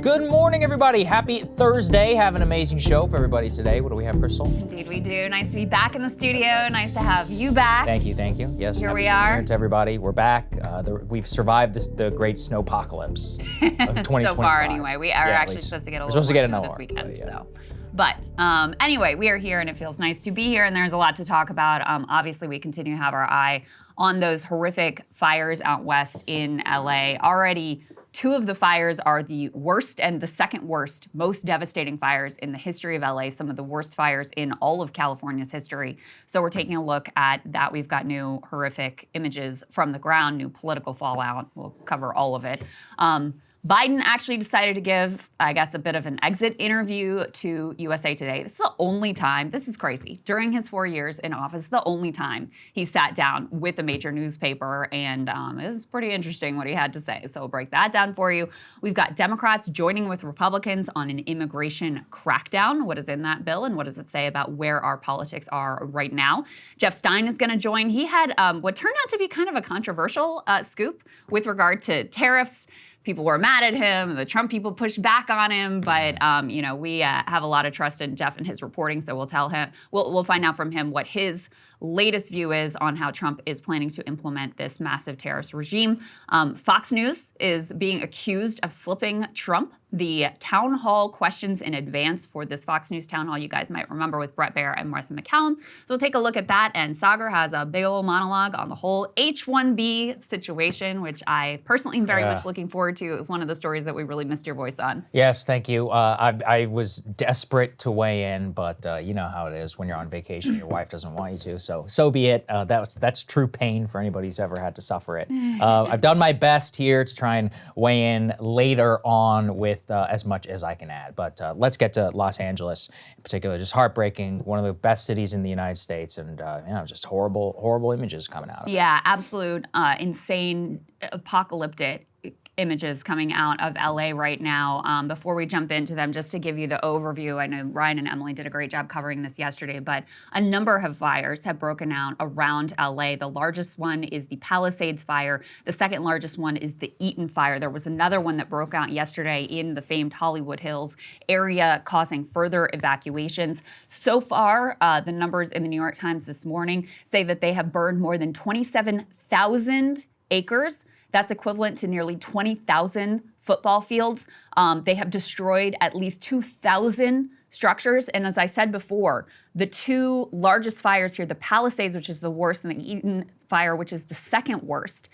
Good morning, everybody. Happy Thursday. Have an amazing show for everybody today. What do we have, Krystal? Indeed we do. Nice to be back in the studio. Right. Nice to have you back. Thank you, thank you. Yes, here happy we are. New Year to everybody. We're back. We've survived the great snowpocalypse of 2025. So far, anyway. We are actually supposed to get a little more snow this weekend. But anyway, we are here and it feels nice to be here, and there's a lot to talk about. Obviously, we continue to have our eye on those horrific fires out west in LA. Already, 2 of the fires are the worst and the second worst, most devastating fires in the history of LA, some of the worst fires in all of California's history. So we're taking a look at that. We've got new horrific images from the ground, new political fallout. We'll cover all of it. Biden actually decided to give, I guess, a bit of an exit interview to USA Today. This is the only time, this is crazy, during his 4 years in office, the only time he sat down with a major newspaper, and it was pretty interesting what he had to say. So we'll break that down for you. We've got Democrats joining with Republicans on an immigration crackdown. What is in that bill, and what does it say about where our politics are right now? Jeff Stein is going to join. He had what turned out to be kind of a controversial scoop with regard to tariffs. People were mad at him. The Trump people pushed back on him, but we have a lot of trust in Jeff and his reporting. So we'll find out from him what his latest view is on how Trump is planning to implement this massive tariffs regime. Fox News is being accused of slipping Trump the town hall questions in advance for this Fox News town hall, you guys might remember, with Bret Baier and Martha McCallum. So we'll take a look at that. And Saagar has a big old monologue on the whole H-1B situation, which I personally am very much looking forward to. It was one of the stories that we really missed your voice on. Yes, thank you. I was desperate to weigh in, but you know how it is when you're on vacation, your wife doesn't want you to. So be it. That's true pain for anybody who's ever had to suffer it. I've done my best here to try and weigh in later on with as much as I can add. But let's get to Los Angeles in particular. Just heartbreaking, one of the best cities in the United States, and just horrible images coming out of it. Yeah, absolute insane, apocalyptic images coming out of LA right now. Before we jump into them, just to give you the overview, I know Ryan and Emily did a great job covering this yesterday, but a number of fires have broken out around LA. The largest one is the Palisades fire. The second largest one is the Eaton fire. There was another one that broke out yesterday in the famed Hollywood Hills area, causing further evacuations. So far, the numbers in the New York Times this morning say that they have burned more than 27,000 acres. That's equivalent to nearly 20,000 football fields. They have destroyed at least 2,000 structures. And as I said before, the 2 largest fires here, the Palisades, which is the worst, and the Eaton fire, which is the second worst,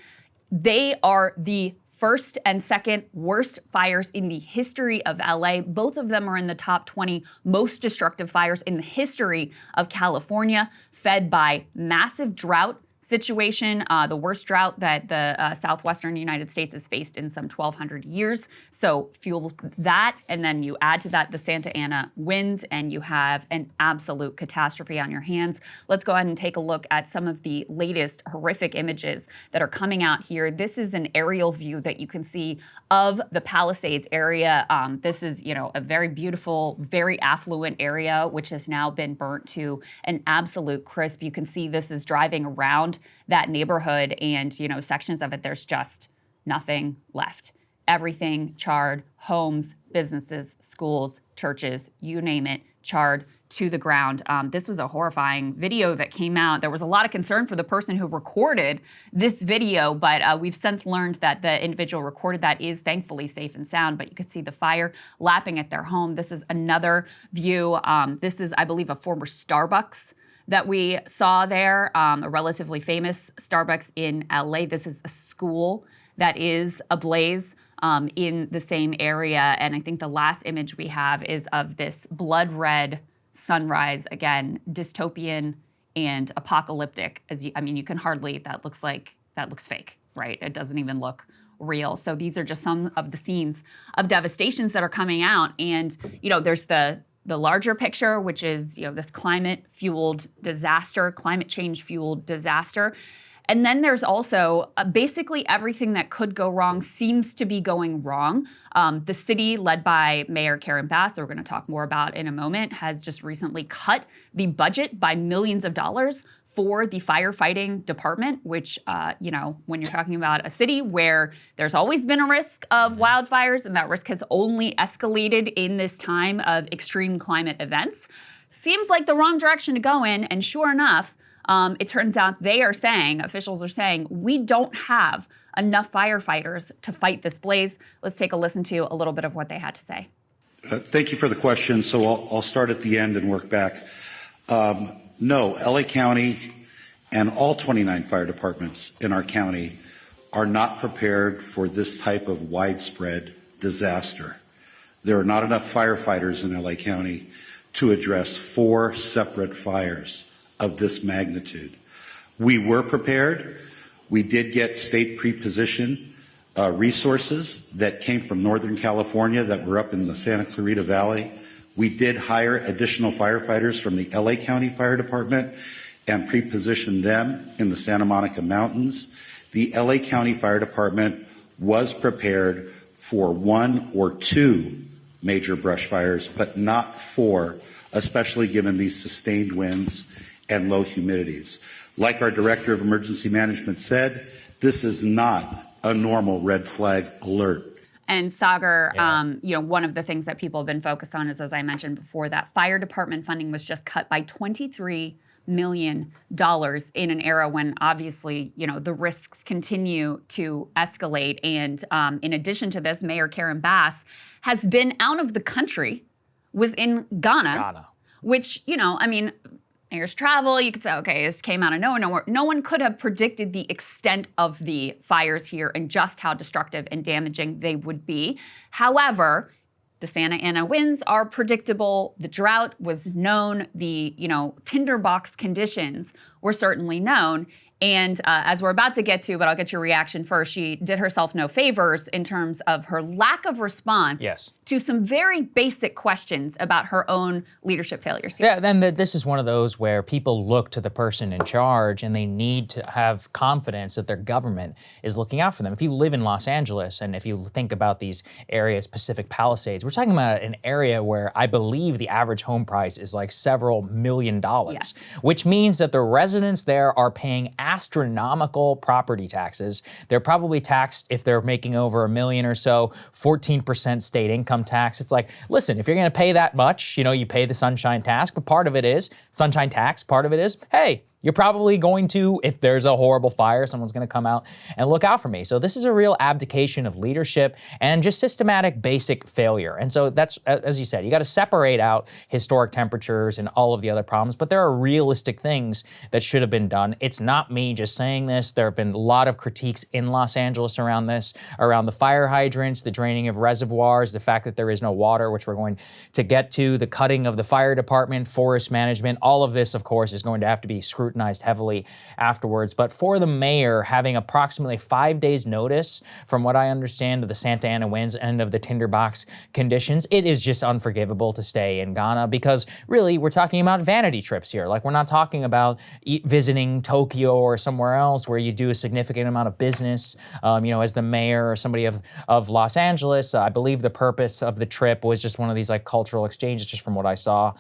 they are the first and second worst fires in the history of LA. Both of them are in the top 20 most destructive fires in the history of California, fed by massive drought situation, the worst drought that the southwestern United States has faced in some 1,200 years. So fuel that, and then you add to that the Santa Ana winds, and you have an absolute catastrophe on your hands. Let's go ahead and take a look at some of the latest horrific images that are coming out here. This is an aerial view that you can see of the Palisades area. This is, a very beautiful, very affluent area, which has now been burnt to an absolute crisp. You can see this is driving around that neighborhood, and sections of it, there's just nothing left. Everything charred, homes, businesses, schools, churches, you name it, charred to the ground. This was a horrifying video that came out. There was a lot of concern for the person who recorded this video, but we've since learned that the individual recorded that is thankfully safe and sound, but you could see the fire lapping at their home. This is another view. This is, I believe, a former Starbucks that we saw there, a relatively famous Starbucks in LA. This is a school that is ablaze in the same area. And I think the last image we have is of this blood red sunrise, again, dystopian and apocalyptic. You can hardly, that looks fake, right? It doesn't even look real. So these are just some of the scenes of devastations that are coming out. And, there's the larger picture, which is, this climate change-fueled disaster. And then there's also basically everything that could go wrong seems to be going wrong. The city, led by Mayor Karen Bass, we're going to talk more about in a moment, has just recently cut the budget by millions of dollars for the firefighting department, which, when you're talking about a city where there's always been a risk of wildfires and that risk has only escalated in this time of extreme climate events, seems like the wrong direction to go in. And sure enough, it turns out officials are saying, we don't have enough firefighters to fight this blaze. Let's take a listen to a little bit of what they had to say. Thank you for the question. So I'll start at the end and work back. No, LA County and all 29 fire departments in our county are not prepared for this type of widespread disaster. There are not enough firefighters in LA County to address 4 separate fires of this magnitude. We were prepared. We did get state pre-position resources that came from Northern California that were up in the Santa Clarita Valley. We did hire additional firefighters from the LA County Fire Department and pre-position them in the Santa Monica Mountains. The LA County Fire Department was prepared for 1 or 2 major brush fires, but not 4, especially given these sustained winds and low humidities. Like our Director of Emergency Management said, this is not a normal red flag alert. And Saagar, one of the things that people have been focused on is, as I mentioned before, that fire department funding was just cut by $23 million in an era when obviously, the risks continue to escalate. And in addition to this, Mayor Karen Bass has been out of the country, was in Ghana. Which, Mayors travel, you could say, okay, this came out of nowhere. No one could have predicted the extent of the fires here and just how destructive and damaging they would be. However, the Santa Ana winds are predictable. The drought was known. The, tinderbox conditions were certainly known. And as we're about to get to, but I'll get your reaction first, she did herself no favors in terms of her lack of response to some very basic questions about her own leadership failures here. Yeah, then this is one of those where people look to the person in charge and they need to have confidence that their government is looking out for them. If you live in Los Angeles and if you think about these areas, Pacific Palisades, we're talking about an area where I believe the average home price is like several $1 million, which means that the residents there are paying astronomical property taxes. They're probably taxed, if they're making over $1 million or so, 14% state income tax. It's like, listen, if you're going to pay that much, you pay the sunshine tax, but part of it is, hey, you're probably going to, if there's a horrible fire, someone's going to come out and look out for me. So this is a real abdication of leadership and just systematic basic failure. And so that's, as you said, you got to separate out historic temperatures and all of the other problems, but there are realistic things that should have been done. It's not me just saying this. There have been a lot of critiques in Los Angeles around this, around the fire hydrants, the draining of reservoirs, the fact that there is no water, which we're going to get to, the cutting of the fire department, forest management. All of this, of course, is going to have to be scrutinized heavily afterwards. But for the mayor having approximately 5 days notice, from what I understand, of the Santa Ana winds and of the tinderbox conditions, it is just unforgivable to stay in Ghana, because really we're talking about vanity trips here. Like, we're not talking about visiting Tokyo or somewhere else where you do a significant amount of business. As the mayor or somebody of Los Angeles, I believe the purpose of the trip was just one of these like cultural exchanges, just from what I saw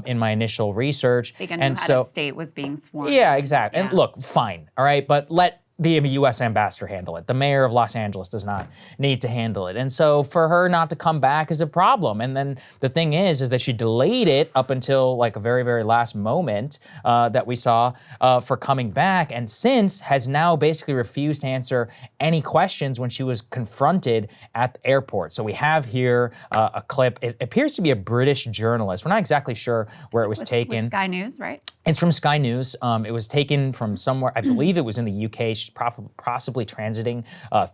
in my initial research. I think a new head of state was being sworn. Yeah, exactly. Yeah. And look, fine, all right, but let the U.S. ambassador handle it. The mayor of Los Angeles does not need to handle it. And so for her not to come back is a problem. And then the thing is that she delayed it up until like a very, very last moment that we saw for coming back, and since has now basically refused to answer any questions when she was confronted at the airport. So we have here a clip. It appears to be a British journalist. We're not exactly sure where it was taken. With Sky News, right? It's from Sky News. It was taken from somewhere, I believe it was in the UK. She's possibly transiting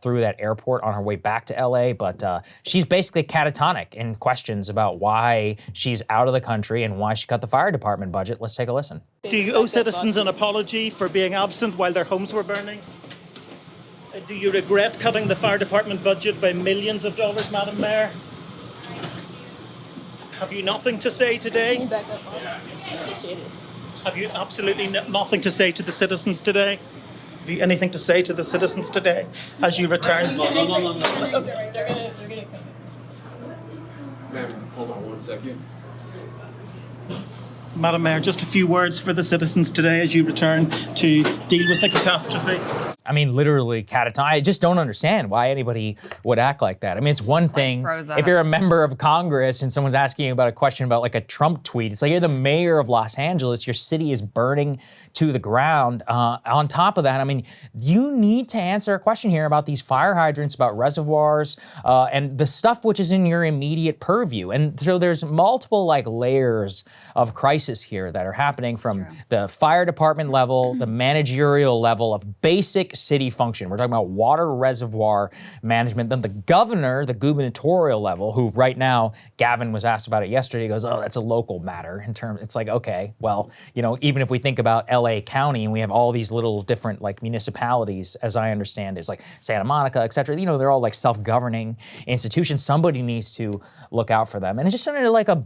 through that airport on her way back to LA, but she's basically catatonic in questions about why she's out of the country and why she cut the fire department budget. Let's take a listen. Do you owe citizens an apology for being absent while their homes were burning? Do you regret cutting the fire department budget by millions of dollars, Madam Mayor? Have you nothing to say today? Appreciate it. Have you absolutely nothing to say to the citizens today? Have you anything to say to the citizens today as you return? No. They're gonna come. Ma'am, hold on 1 second. Madam Mayor, just a few words for the citizens today as you return to deal with the catastrophe. I mean, literally catatonic. I just don't understand why anybody would act like that. I mean, it's one thing froze up. if you're a member of Congress and someone's asking you about a question about like a Trump tweet. It's like you're the mayor of Los Angeles. Your city is burning to the ground. On top of that, I mean, you need to answer a question here about these fire hydrants, about reservoirs, and the stuff which is in your immediate purview. And so there's multiple like layers of crisis here that are happening from the fire department level, the managerial level of basic city function. We're talking about water reservoir management. Then the governor, the gubernatorial level, who right now, Gavin was asked about it yesterday, he goes, oh, that's a local matter in terms, it's like, okay, well, you know, even if we think about LA County and we have all these little different like municipalities, as I understand, it's like Santa Monica, et cetera, you know, they're all like self-governing institutions. Somebody needs to look out for them. And it's just under like a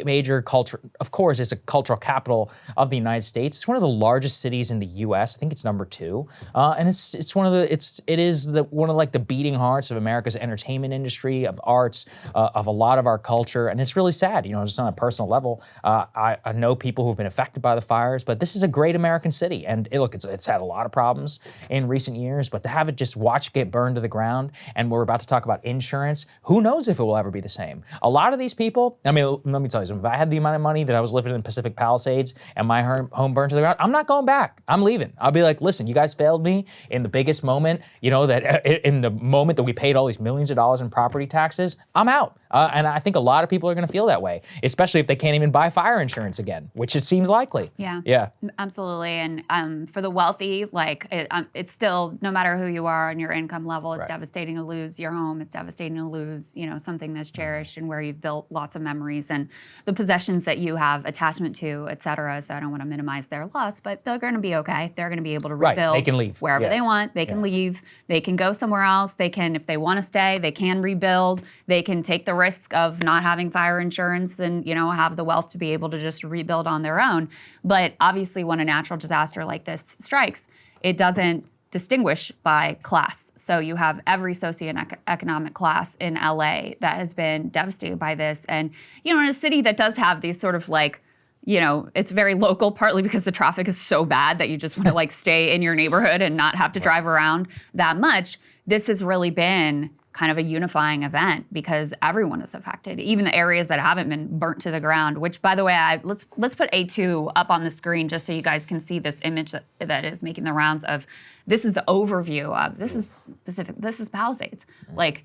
major culture, of course, it's a cultural capital of the United States. It's one of the largest cities in the US. I think it's number 2. And it's one of the, one of like the beating hearts of America's entertainment industry, of arts, of a lot of our culture. And it's really sad, you know, just on a personal level. I know people who've been affected by the fires, but this is a great American city. And look, it's had a lot of problems in recent years, but to have it just watch it get burned to the ground, and we're about to talk about insurance, who knows if it will ever be the same. A lot of these people, I mean, let me tell you something, if I had the amount of money that I was living in Pacific Palisades and my home burned to the ground, I'm not going back. I'm leaving. I'll be like, listen, you guys failed me in the biggest moment, you know, that in the moment that we paid all these millions of dollars in property taxes, I'm out. And I think a lot of people are going to feel that way, especially if they can't even buy fire insurance again, which it seems likely. Yeah. Yeah. Absolutely. And for the wealthy, like it's still, no matter who you are on your income level, it's devastating to lose your home. It's devastating to lose, you know, something that's cherished and where you've built lots of memories and the possessions that you have attachment to, et cetera. So I don't want to minimize their loss, but they're going to be okay. They're going to be able to rebuild. They can leave wherever they want. They can leave. They can go somewhere else. They can, if they want to stay, they can rebuild. They can take the risk of not having fire insurance and, you know, have the wealth to be able to just rebuild on their own. But obviously when a natural disaster like this strikes, it doesn't distinguish by class. So you have every socioeconomic class in LA that has been devastated by this. And, you know, in a city that does have these sort of like, you know, it's very local, partly because the traffic is so bad that you just want to like stay in your neighborhood and not have to drive around that much. This has really been kind of a unifying event because everyone is affected, even the areas that haven't been burnt to the ground, which, by the way, let's put A2 up on the screen just so you guys can see this image that is making the rounds of, this is the overview of, this is Palisades. Like,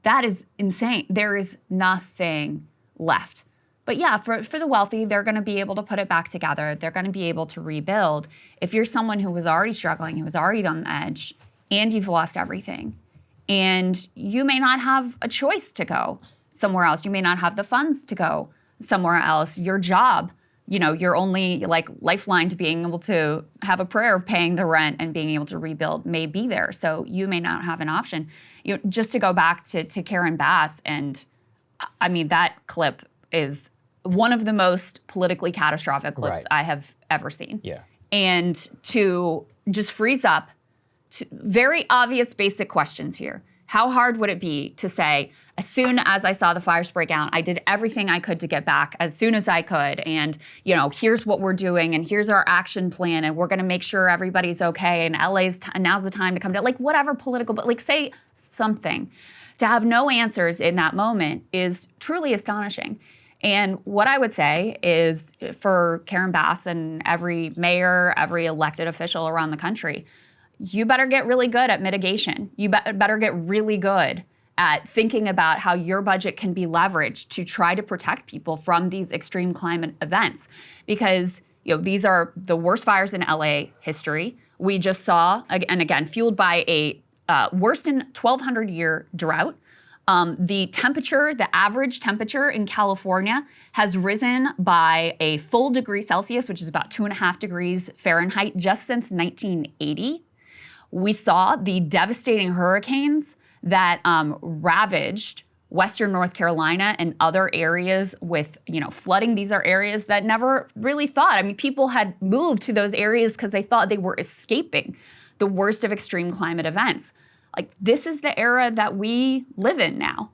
that is insane. There is nothing left. But yeah, for the wealthy, they're going to be able to put it back together. They're going to be able to rebuild. If you're someone who was already struggling, who was already on the edge, and you've lost everything, and you may not have a choice to go somewhere else. You may not have the funds to go somewhere else. Your job, you know, your only like lifeline to being able to have a prayer of paying the rent and being able to rebuild may be there. So you may not have an option. You know, just to go back to Karen Bass, and I mean, that clip is one of the most politically catastrophic clips I have ever seen. Yeah. And to just freeze up, very obvious basic questions here. How hard would it be to say, as soon as I saw the fires break out, I did everything I could to get back as soon as I could, and you know, here's what we're doing, and here's our action plan, and we're going to make sure everybody's okay, and now's the time to come down, like whatever political, but like say something. To have no answers in that moment is truly astonishing. And what I would say is for Karen Bass and every mayor, every elected official around the country, you better get really good at mitigation. You better get really good at thinking about how your budget can be leveraged to try to protect people from these extreme climate events. Because, you know, these are the worst fires in LA history. We just saw, and again, fueled by a worst in 1,200-year drought. The temperature, the average temperature in California has risen by a full degree Celsius, which is about 2.5 degrees Fahrenheit, just since 1980. We saw the devastating hurricanes that ravaged Western North Carolina and other areas with, you know, flooding. These are areas that never really thought. I mean, people had moved to those areas because they thought they were escaping the worst of extreme climate events. Like, this is the era that we live in now.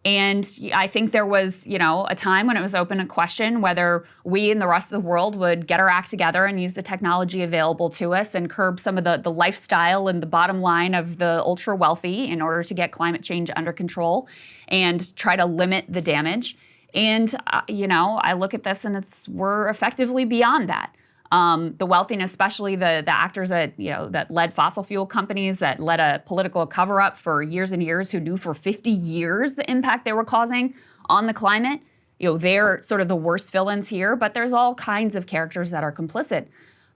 And I think there was, a time when it was open to question whether we and the rest of the world would get our act together and use the technology available to us and curb some of the lifestyle and the bottom line of the ultra wealthy in order to get climate change under control and try to limit the damage. And, I look at this and we're effectively beyond that. The wealthy, and especially the actors that led fossil fuel companies, that led a political cover-up for years and years, who knew for 50 years the impact they were causing on the climate. They're sort of the worst villains here, but there's all kinds of characters that are complicit.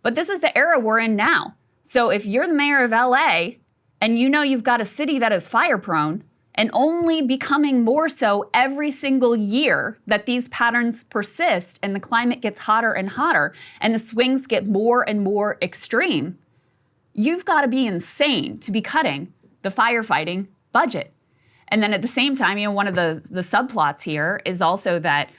But this is the era we're in now. So if you're the mayor of LA and you've got a city that is fire-prone, and only becoming more so every single year that these patterns persist and the climate gets hotter and hotter and the swings get more and more extreme, you've got to be insane to be cutting the firefighting budget. And then at the same time, one of the subplots here is also that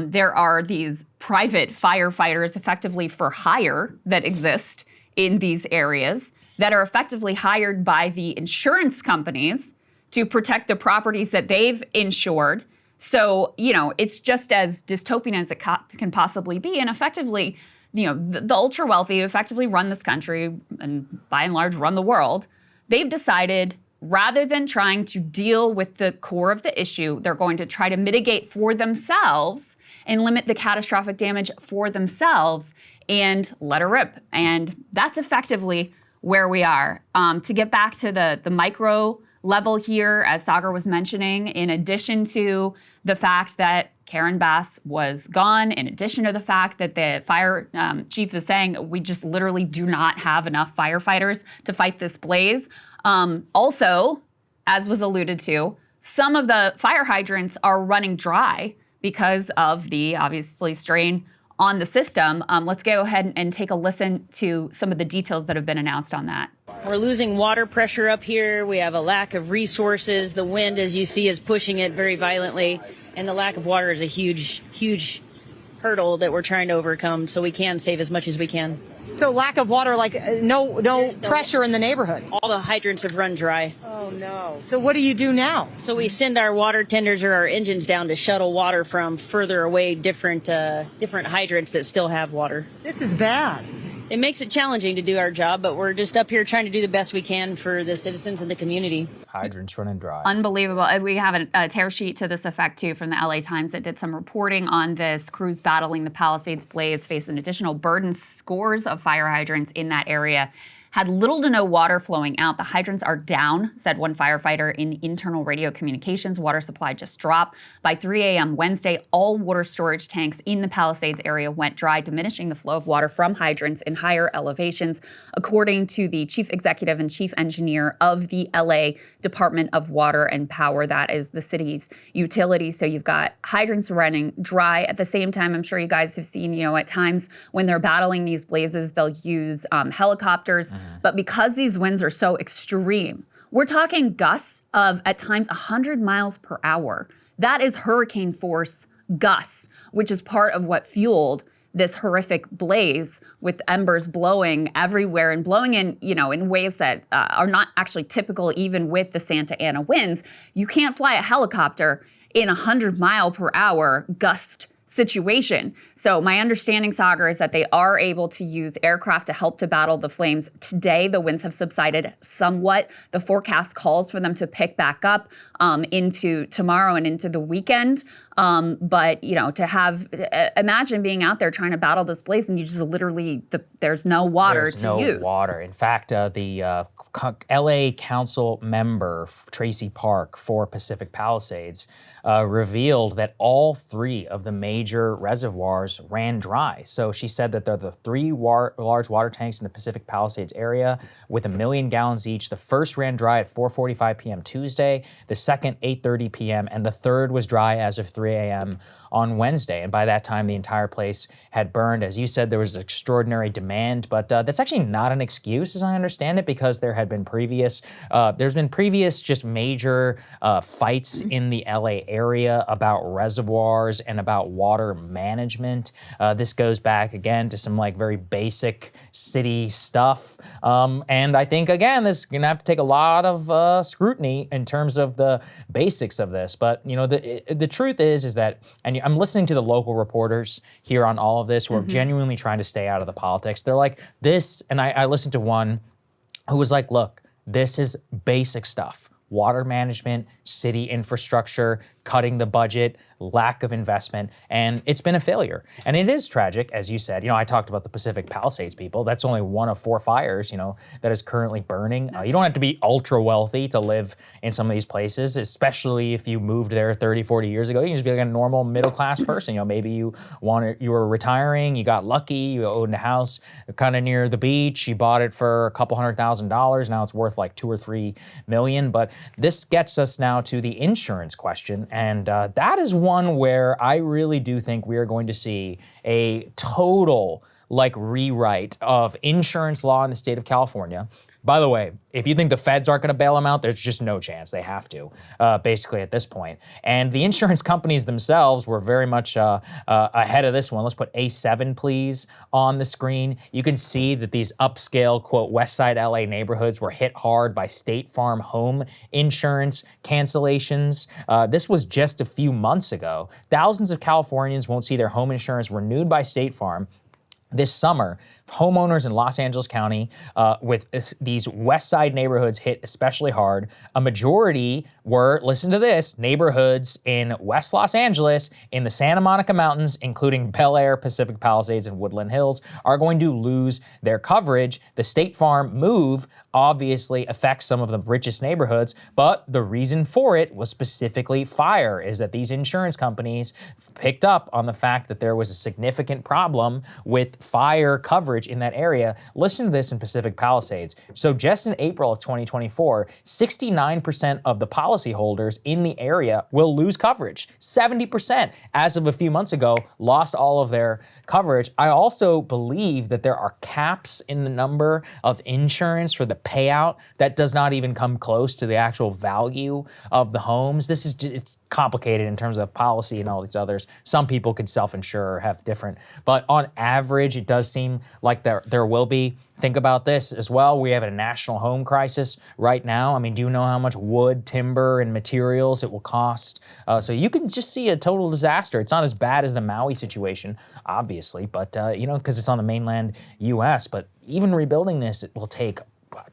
there are these private firefighters effectively for hire that exist in these areas that are effectively hired by the insurance companies to protect the properties that they've insured. So, it's just as dystopian as it can possibly be. And effectively, the ultra wealthy who effectively run this country and by and large run the world, they've decided rather than trying to deal with the core of the issue, they're going to try to mitigate for themselves and limit the catastrophic damage for themselves and let her rip. And that's effectively where we are. To get back to the micro level here, as Saagar was mentioning, in addition to the fact that Karen Bass was gone, in addition to the fact that the fire chief is saying we just literally do not have enough firefighters to fight this blaze. Also, as was alluded to, some of the fire hydrants are running dry because of the obviously strain on the system. Let's go ahead and take a listen to some of the details that have been announced on that. We're losing water pressure up here. We have a lack of resources. The wind, as you see, is pushing it very violently. And the lack of water is a huge, huge hurdle that we're trying to overcome so we can save as much as we can. So lack of water, like no pressure in the neighborhood? All the hydrants have run dry. Oh, no. So what do you do now? So we send our water tenders or our engines down to shuttle water from further away, different hydrants that still have water. This is bad. It makes it challenging to do our job, but we're just up here trying to do the best we can for the citizens and the community. Hydrants running dry. Unbelievable. We have a tear sheet to this effect, too, from the LA Times that did some reporting on this. Crews battling the Palisades blaze face an additional burden. Scores of fire hydrants in that area had little to no water flowing out. The hydrants are down, said one firefighter in internal radio communications. Water supply just dropped. By 3 a.m. Wednesday, all water storage tanks in the Palisades area went dry, diminishing the flow of water from hydrants in higher elevations, according to the chief executive and chief engineer of the LA Department of Water and Power. That is the city's utility. So you've got hydrants running dry. At the same time, I'm sure you guys have seen, at times when they're battling these blazes, they'll use helicopters. But because these winds are so extreme, we're talking gusts of at times 100 miles per hour. That is hurricane force gusts, which is part of what fueled this horrific blaze, with embers blowing everywhere and blowing in ways that are not actually typical even with the Santa Ana winds. You can't fly a helicopter in 100 mile per hour gust situation. So my understanding, Saagar, is that they are able to use aircraft to help to battle the flames. Today, the winds have subsided somewhat. The forecast calls for them to pick back up into tomorrow and into the weekend. But, imagine being out there trying to battle this blaze and you just literally, there's no water to use. There's no water. In fact, the LA Council member, Tracy Park for Pacific Palisades, revealed that all three of the major reservoirs ran dry. So she said that they're the three large water tanks in the Pacific Palisades area with 1 million gallons each. The first ran dry at 4:45 p.m. Tuesday, the second 8:30 p.m., and the third was dry as of 3 a.m. on Wednesday. And by that time, the entire place had burned. As you said, there was extraordinary demand, but that's actually not an excuse, as I understand it, because there had been previous just major fights in the LA area about reservoirs and about water water management. This goes back again to some like very basic city stuff. And I think again, this is gonna have to take a lot of scrutiny in terms of the basics of this. But you know, the truth is that, and I'm listening to the local reporters here on all of this who are genuinely trying to stay out of the politics. They're like this, and I listened to one who was like, look, this is basic stuff. Water management, city infrastructure, cutting the budget, lack of investment, and it's been a failure. And it is tragic, as you said. You know, I talked about the Pacific Palisades people. That's only one of 4 fires, you know, that is currently burning. You don't have to be ultra wealthy to live in some of these places, especially if you moved there 30, 40 years ago. You can just be like a normal middle-class person. You know, maybe you were retiring, you got lucky, you owned a house kind of near the beach, you bought it for a couple $100,000. Now it's worth like 2 or 3 million. But this gets us now to the insurance question, and that is one where I really do think we are going to see a total like rewrite of insurance law in the state of California. By the way, if you think the feds aren't going to bail them out, there's just no chance. They have to, basically at this point. And the insurance companies themselves were very much ahead of this one. Let's put A7, please, on the screen. You can see that these upscale, quote, West Side LA neighborhoods were hit hard by State Farm home insurance cancellations. This was just a few months ago. Thousands of Californians won't see their home insurance renewed by State Farm this summer. Homeowners in Los Angeles County with these West Side neighborhoods hit especially hard. A majority were, listen to this, neighborhoods in West Los Angeles, in the Santa Monica Mountains, including Bel Air, Pacific Palisades, and Woodland Hills, are going to lose their coverage. The State Farm move obviously affects some of the richest neighborhoods, but the reason for it was specifically fire, is that these insurance companies picked up on the fact that there was a significant problem with fire coverage in that area. Listen to this in Pacific Palisades. So just in April of 2024, 69% of the policyholders in the area will lose coverage. 70%, as of a few months ago, lost all of their coverage. I also believe that there are caps in the number of insurance for the payout that does not even come close to the actual value of the homes. It's complicated in terms of policy and all these others. Some people could self-insure or have different, but on average, it does seem like there will be. Think about this as well. We have a national home crisis right now. I mean, do you know how much wood, timber, and materials it will cost? So you can just see a total disaster. It's not as bad as the Maui situation, obviously, but you know, because it's on the mainland U.S., but even rebuilding this, it will take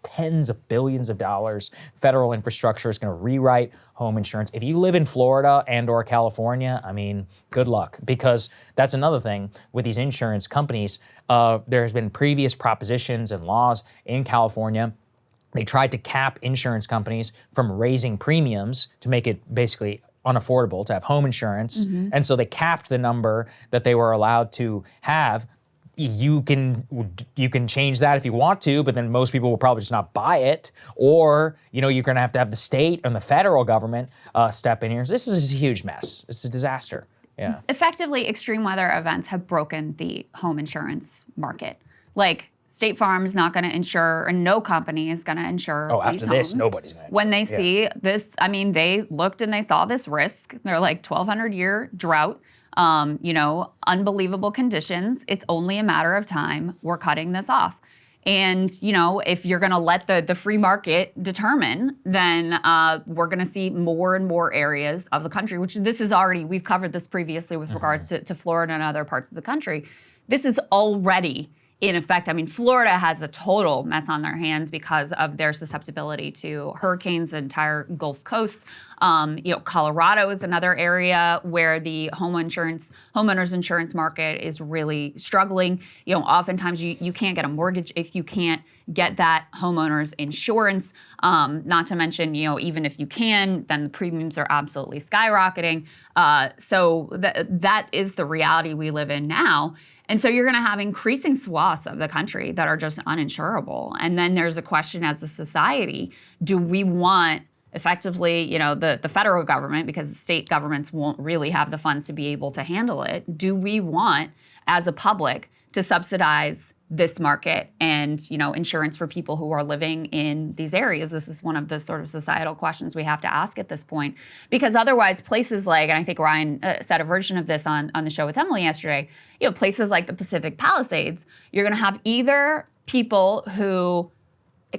tens of billions of dollars. Federal infrastructure is going to rewrite home insurance. If you live in Florida and or California, I mean, good luck, because that's another thing with these insurance companies. There's been previous propositions and laws in California. They tried to cap insurance companies from raising premiums to make it basically unaffordable to have home insurance. And so they capped the number that they were allowed to have. You can change that if you want to, but then most people will probably just not buy it. Or, you know, you're going to have the state and the federal government step in here. This is a huge mess. It's a disaster. Yeah. Effectively, extreme weather events have broken the home insurance market. Like, State Farm is not going to insure, and no company is going to insure. Oh, after this, nobody's going to insure. When they see this, I mean, they looked and they saw this risk. They're like 1,200-year drought. You know, unbelievable conditions. It's only a matter of time. We're cutting this off. And, you know, if you're going to let the free market determine, then we're going to see more and more areas of the country, which this is already, we've covered this previously with regards to Florida and other parts of the country. This is already in effect. I mean, Florida has a total mess on their hands because of their susceptibility to hurricanes, the entire Gulf Coast. You know, Colorado is another area where the homeowners insurance market is really struggling. You know, oftentimes you can't get a mortgage if you can't get that homeowner's insurance. Not to mention, you know, even if you can, then the premiums are absolutely skyrocketing. So that is the reality we live in now. And so you're going to have increasing swaths of the country that are just uninsurable. And then there's a question as a society, do we want effectively, you know, the federal government, because the state governments won't really have the funds to be able to handle it, do we want, as a public, to subsidize this market and, insurance for people who are living in these areas? This is one of the sort of societal questions we have to ask at this point, because otherwise places like, and I think Ryan said a version of this on the show with Emily yesterday, places like the Pacific Palisades, you're going to have either people who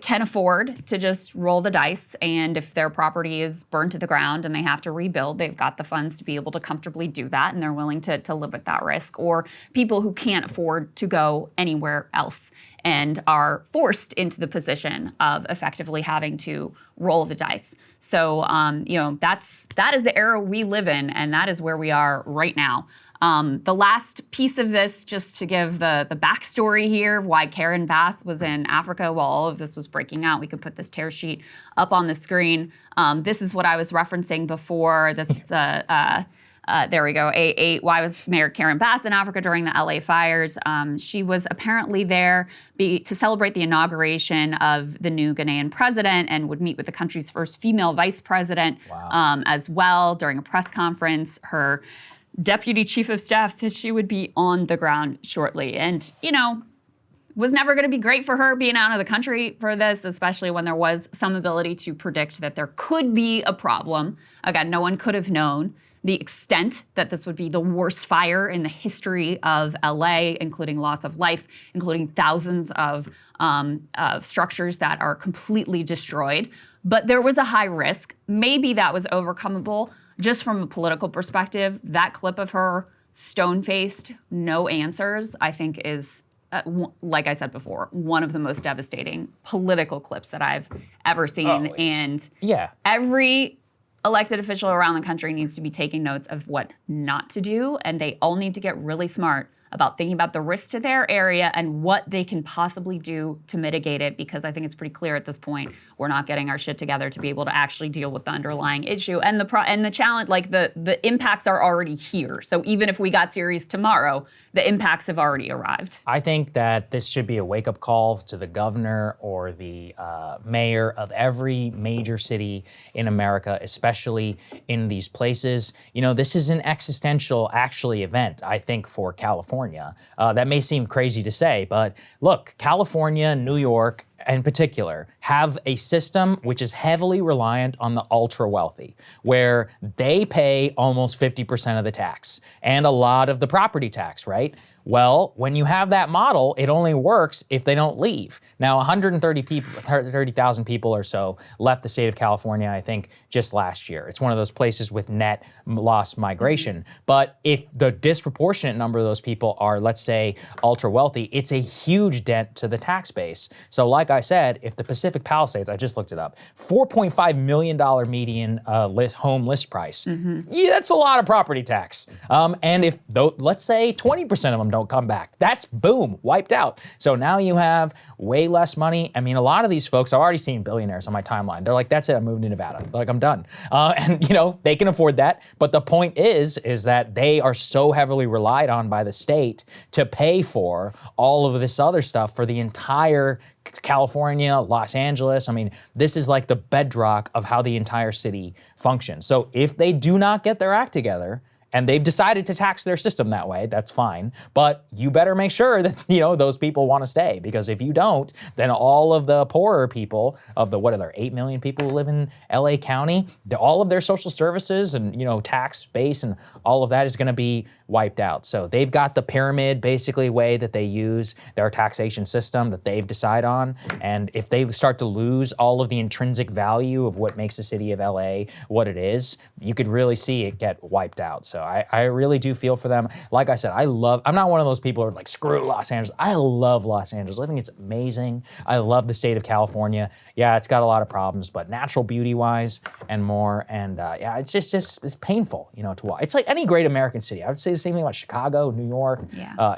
can afford to just roll the dice, and if their property is burned to the ground and they have to rebuild, they've got the funds to be able to comfortably do that, and they're willing to live with that risk. Or people who can't afford to go anywhere else and are forced into the position of effectively having to roll the dice. So, that is the era we live in, and that is where we are right now. The last piece of this, just to give the backstory here, why Karen Bass was in Africa while all of this was breaking out. We could put this tear sheet up on the screen. This is what I was referencing before. This there we go. Why was Mayor Karen Bass in Africa during the LA fires? She was apparently there to celebrate the inauguration of the new Ghanaian president and would meet with the country's first female vice president. Wow. As well. During a press conference, her deputy chief of staff said she would be on the ground shortly. And, was never going to be great for her being out of the country for this, especially when there was some ability to predict that there could be a problem. Again, no one could have known the extent that this would be the worst fire in the history of LA, including loss of life, including thousands of structures that are completely destroyed. But there was a high risk. Maybe that was overcomable. Just from a political perspective, that clip of her stone-faced, no answers, I think is, like I said before, one of the most devastating political clips that I've ever seen. And every elected official around the country needs to be taking notes of what not to do, and they all need to get really smart about thinking about the risk to their area and what they can possibly do to mitigate it, because I think it's pretty clear at this point we're not getting our shit together to be able to actually deal with the underlying issue. And the challenge, like the impacts are already here. So even if we got serious tomorrow, the impacts have already arrived. I think that this should be a wake-up call to the governor or the mayor of every major city in America, especially in these places. This is an existential, actually, event, I think, for California. That may seem crazy to say, but look, California, New York, in particular, have a system which is heavily reliant on the ultra-wealthy, where they pay almost 50% of the tax and a lot of the property tax, right? Well, when you have that model, it only works if they don't leave. Now, 130,000 people or so left the state of California, I think, just last year. It's one of those places with net loss migration. But if the disproportionate number of those people are, let's say, ultra-wealthy, it's a huge dent to the tax base. So like I said, if the Pacific Palisades, I just looked it up, $4.5 million median home list price. Yeah, that's a lot of property tax. And if, let's say, 20% of them don't come back, that's boom, wiped out. So now you have way less money. I mean, a lot of these folks, I've already seen billionaires on my timeline. They're like, that's it, I'm moving to Nevada. They're like, I'm done. And they can afford that. But the point is that they are so heavily relied on by the state to pay for all of this other stuff for the entire California, Los Angeles. I mean, this is like the bedrock of how the entire city functions. So if they do not get their act together, and they've decided to tax their system that way, that's fine. But you better make sure that, those people want to stay, because if you don't, then all of the poorer people of the, 8 million people who live in LA County, all of their social services and, tax base and all of that is going to be wiped out. So they've got the pyramid basically way that they use their taxation system that they've decided on. And if they start to lose all of the intrinsic value of what makes the city of LA what it is, you could really see it get wiped out. So I really do feel for them. Like I said, I'm not one of those people who are like, screw Los Angeles. I love Los Angeles. I think it's amazing. I love the state of California. Yeah, it's got a lot of problems, but natural beauty-wise and more. And it's just it's painful, to watch. It's like any great American city. I would say the same thing about Chicago, New York,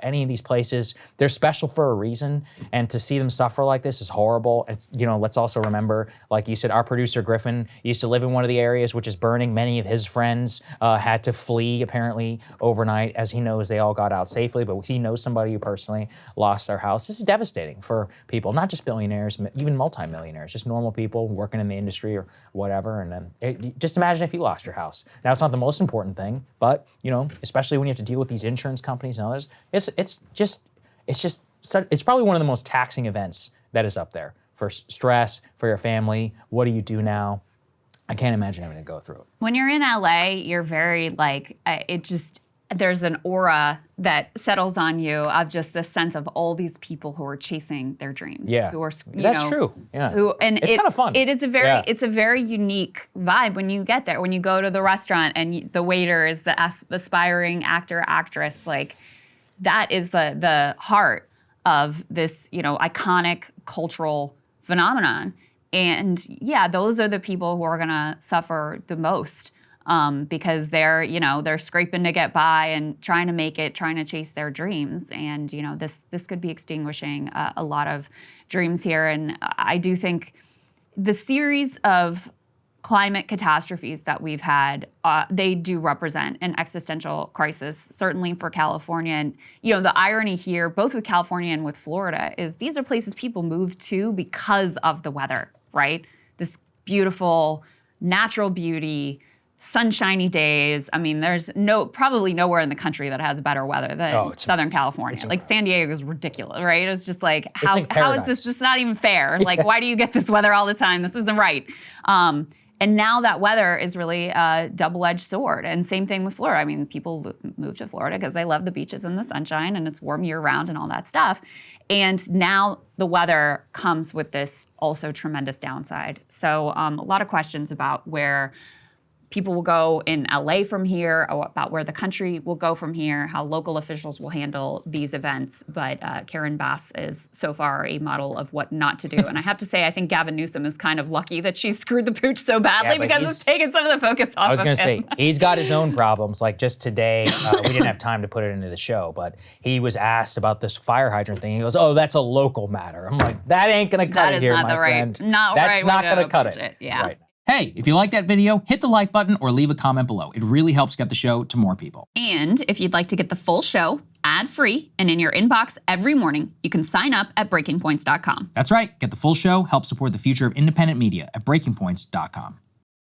any of these places. They're special for a reason. And to see them suffer like this is horrible. And, let's also remember, like you said, our producer Griffin used to live in one of the areas which is burning. Many of his friends had to flee apparently overnight, as he knows they all got out safely, but he knows somebody who personally lost their house. This is devastating for people, not just billionaires, even multimillionaires, just normal people working in the industry or whatever. And then just imagine if you lost your house. Now, it's not the most important thing, but especially when you have to deal with these insurance companies and others, it's just it's probably one of the most taxing events that is up there for stress, for your family. What do you do now? I can't imagine having to go through it. When you're in LA, you're very like, there's an aura that settles on you of just this sense of all these people who are chasing their dreams. Yeah, who are, that's true. Yeah, it's kind of fun. It is it's a very unique vibe when you get there. When you go to the restaurant and the waiter is the aspiring actor, actress, like that is the heart of this, iconic cultural phenomenon. And yeah, those are the people who are gonna suffer the most. Because they're scraping to get by and trying to make it, trying to chase their dreams. And, this could be extinguishing a lot of dreams here. And I do think the series of climate catastrophes that we've had, they do represent an existential crisis, certainly for California. And, the irony here, both with California and with Florida, is these are places people move to because of the weather, right? This beautiful natural beauty, sunshiny days. I mean, there's probably nowhere in the country that has better weather than Southern California. Like San Diego is ridiculous, right? It's just like, how is this just not even fair? Like, why do you get this weather all the time? This isn't right. And now that weather is really a double-edged sword. And same thing with Florida. I mean, people move to Florida because they love the beaches and the sunshine and it's warm year-round and all that stuff. And now the weather comes with this also tremendous downside. So a lot of questions about where people will go in LA from here, about where the country will go from here, how local officials will handle these events. But Karen Bass is so far a model of what not to do. And I have to say, I think Gavin Newsom is kind of lucky that she screwed the pooch so badly because it's taken some of the focus off of him. I was going to say, he's got his own problems. Like just today, we didn't have time to put it into the show, but he was asked about this fire hydrant thing. He goes, "Oh, that's a local matter." I'm like, that ain't going to cut it here, my friend. That's not going to cut it. Yeah. Right. Hey, if you like that video, hit the like button or leave a comment below. It really helps get the show to more people. And if you'd like to get the full show ad-free and in your inbox every morning, you can sign up at breakingpoints.com. That's right. Get the full show, help support the future of independent media at breakingpoints.com.